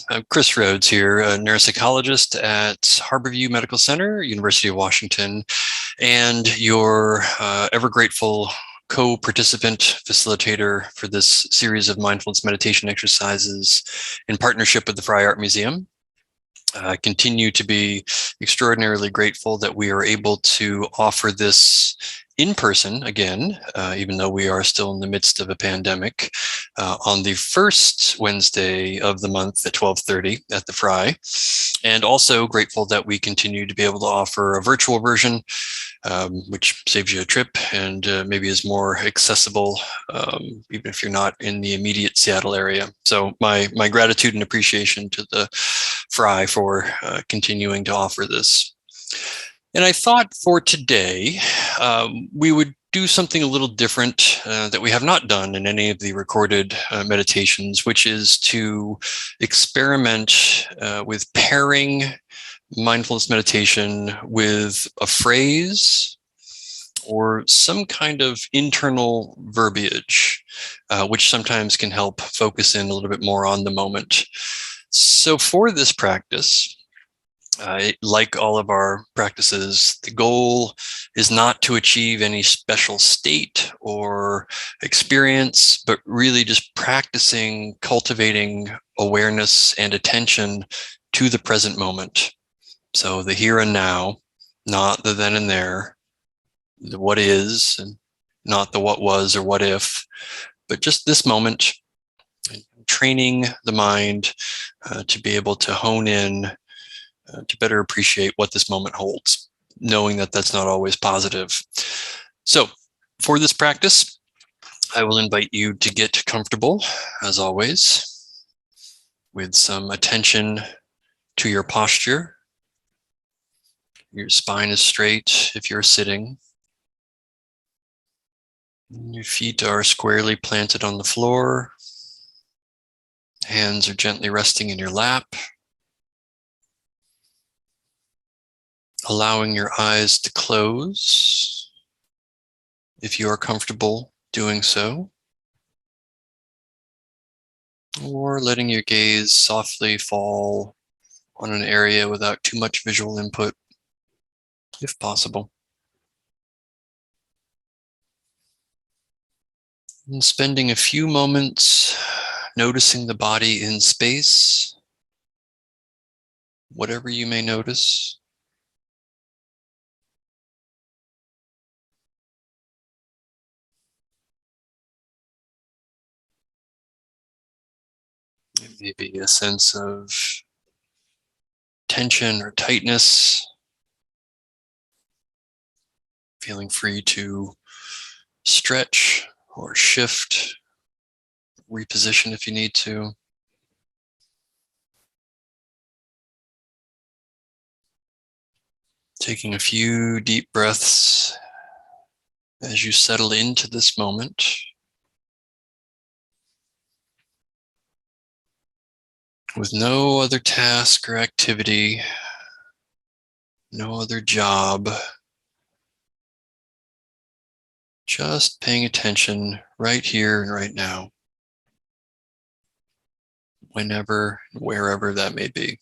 I'm Chris Rhoads here, a neuropsychologist at Harborview Medical Center, University of Washington, and your ever grateful co-participant facilitator for this series of mindfulness meditation exercises in partnership with the Fry Art Museum. I continue to be extraordinarily grateful that we are able to offer this in person again, even though we are still in the midst of a pandemic, on the first Wednesday of the month at 12:30 at the Fry. And also grateful that we continue to be able to offer a virtual version, which saves you a trip and maybe is more accessible, even if you're not in the immediate Seattle area. So my gratitude and appreciation to the Fry for continuing to offer this. And I thought for today, we would do something a little different that we have not done in any of the recorded meditations, which is to experiment with pairing mindfulness meditation with a phrase or some kind of internal verbiage, which sometimes can help focus in a little bit more on the moment. So for this practice, like all of our practices, the goal is not to achieve any special state or experience, but really just practicing cultivating awareness and attention to the present moment. So the here and now, not the then and there, the what is, and not the what was or what if, but just this moment, training the mind to be able to hone in to better appreciate what this moment holds, knowing that that's not always positive. So for this practice, I will invite you to get comfortable, as always, with some attention to your posture. Your spine is straight if you're sitting. Your feet are squarely planted on the floor. Hands are gently resting in your lap. Allowing your eyes to close if you are comfortable doing so, or letting your gaze softly fall on an area without too much visual input, if possible. And spending a few moments noticing the body in space, whatever you may notice. It may be a sense of tension or tightness, feeling free to stretch or shift, reposition if you need to. Taking a few deep breaths as you settle into this moment. With no other task or activity, no other job, just paying attention right here and right now, whenever, wherever that may be.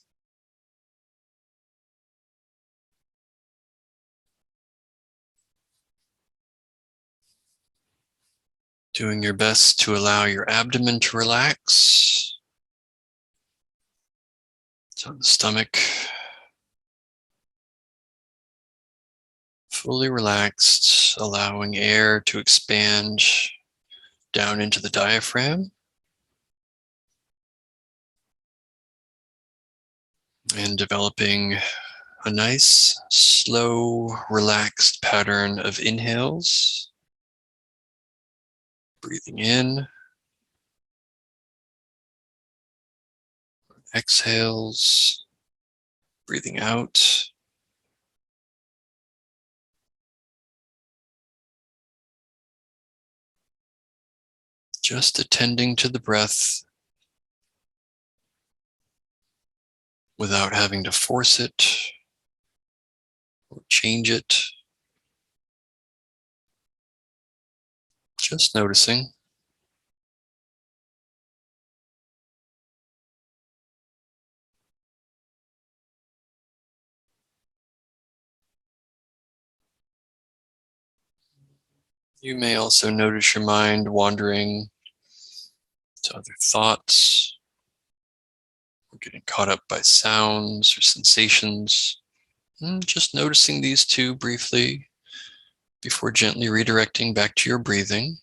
Doing your best to allow your abdomen to relax. So the stomach fully relaxed, allowing air to expand down into the diaphragm. And developing a nice, slow, relaxed pattern of inhales. Breathing in. Exhales. Breathing out. Just attending to the breath without having to force it or change it. Just noticing. You may also notice your mind wandering to other thoughts, or getting caught up by sounds or sensations. Just noticing these two briefly before gently redirecting back to your breathing.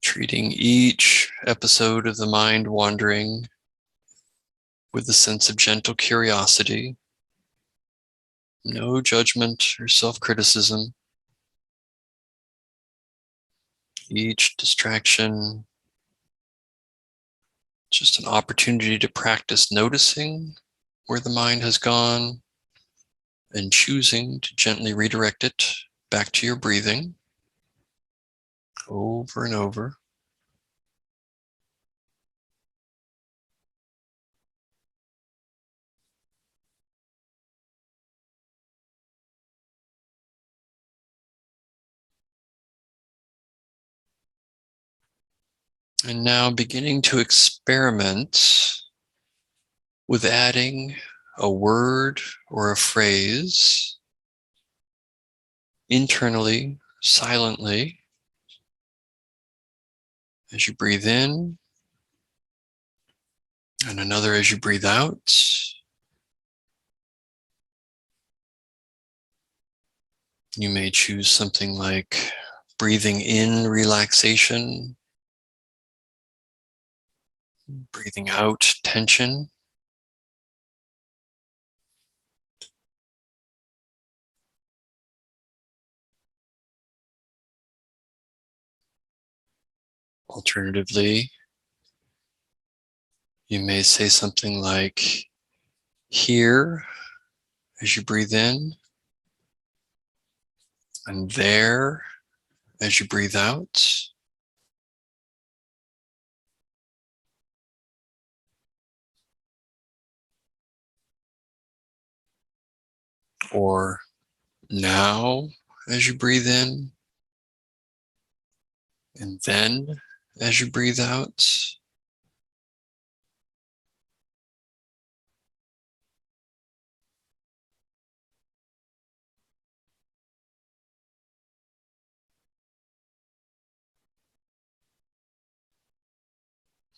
Treating each episode of the mind wandering with a sense of gentle curiosity, no judgment or self-criticism. Each distraction, just an opportunity to practice noticing where the mind has gone and choosing to gently redirect it back to your breathing over and over. And now beginning to experiment with adding a word or a phrase internally, silently, as you breathe in, and another as you breathe out. You may choose something like breathing in relaxation, breathing out tension. Alternatively, you may say something like here as you breathe in, and there as you breathe out. Or now as you breathe in, and then as you breathe out.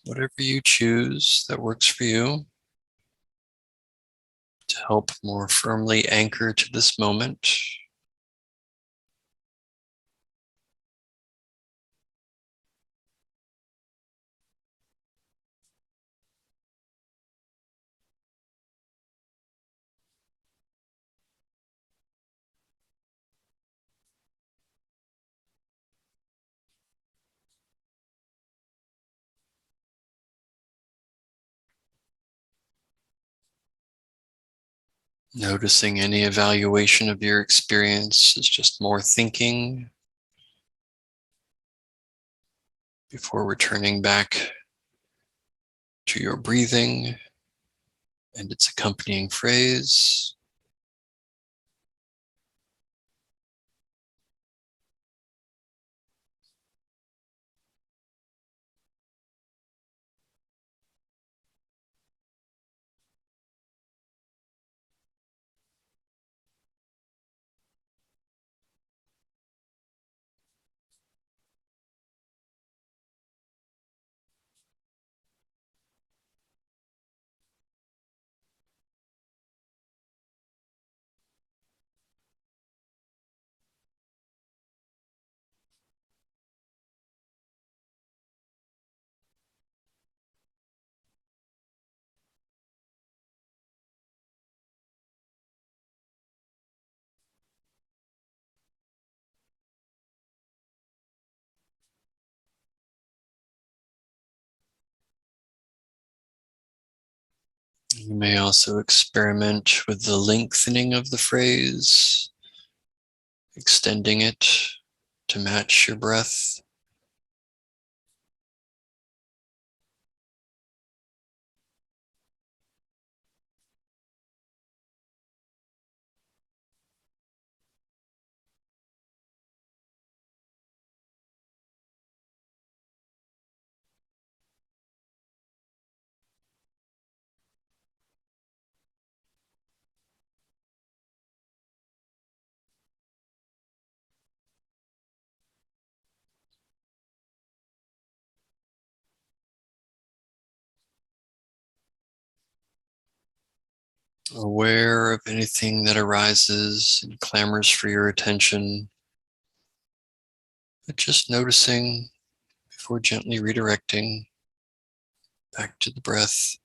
Whatever you choose that works for you to help more firmly anchor to this moment. Noticing any evaluation of your experience is just more thinking before returning back to your breathing and its accompanying phrase. You may also experiment with the lengthening of the phrase, extending it to match your breath. aware of anything that arises and clamors for your attention, but just noticing before gently redirecting back to the breath.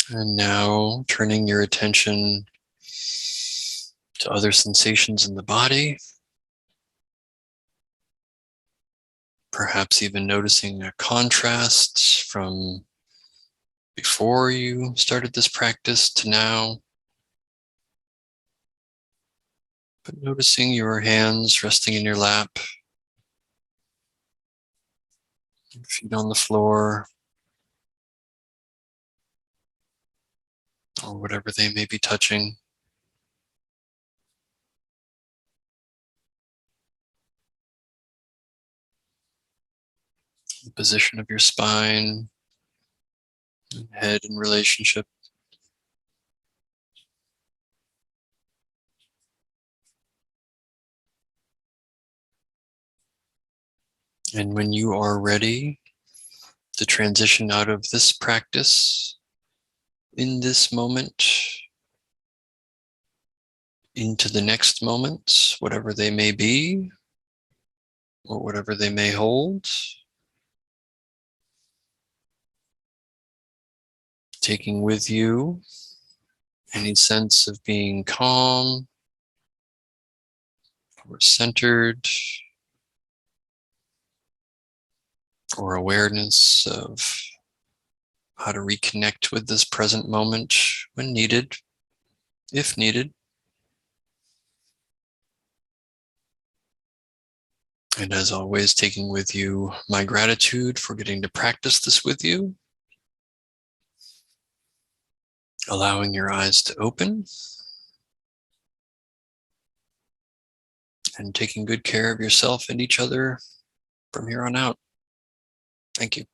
And now turning your attention to other sensations in the body, perhaps even noticing a contrast from before you started this practice to now. But noticing your hands resting in your lap, your feet on the floor, or whatever they may be touching. The position of your spine and head in relationship. And when you are ready to transition out of this practice in this moment into the next moment, whatever they may be or whatever they may hold, taking with you any sense of being calm or centered, or awareness of how to reconnect with this present moment when needed, if needed. And as always, taking with you my gratitude for getting to practice this with you, allowing your eyes to open, and taking good care of yourself and each other from here on out. Thank you.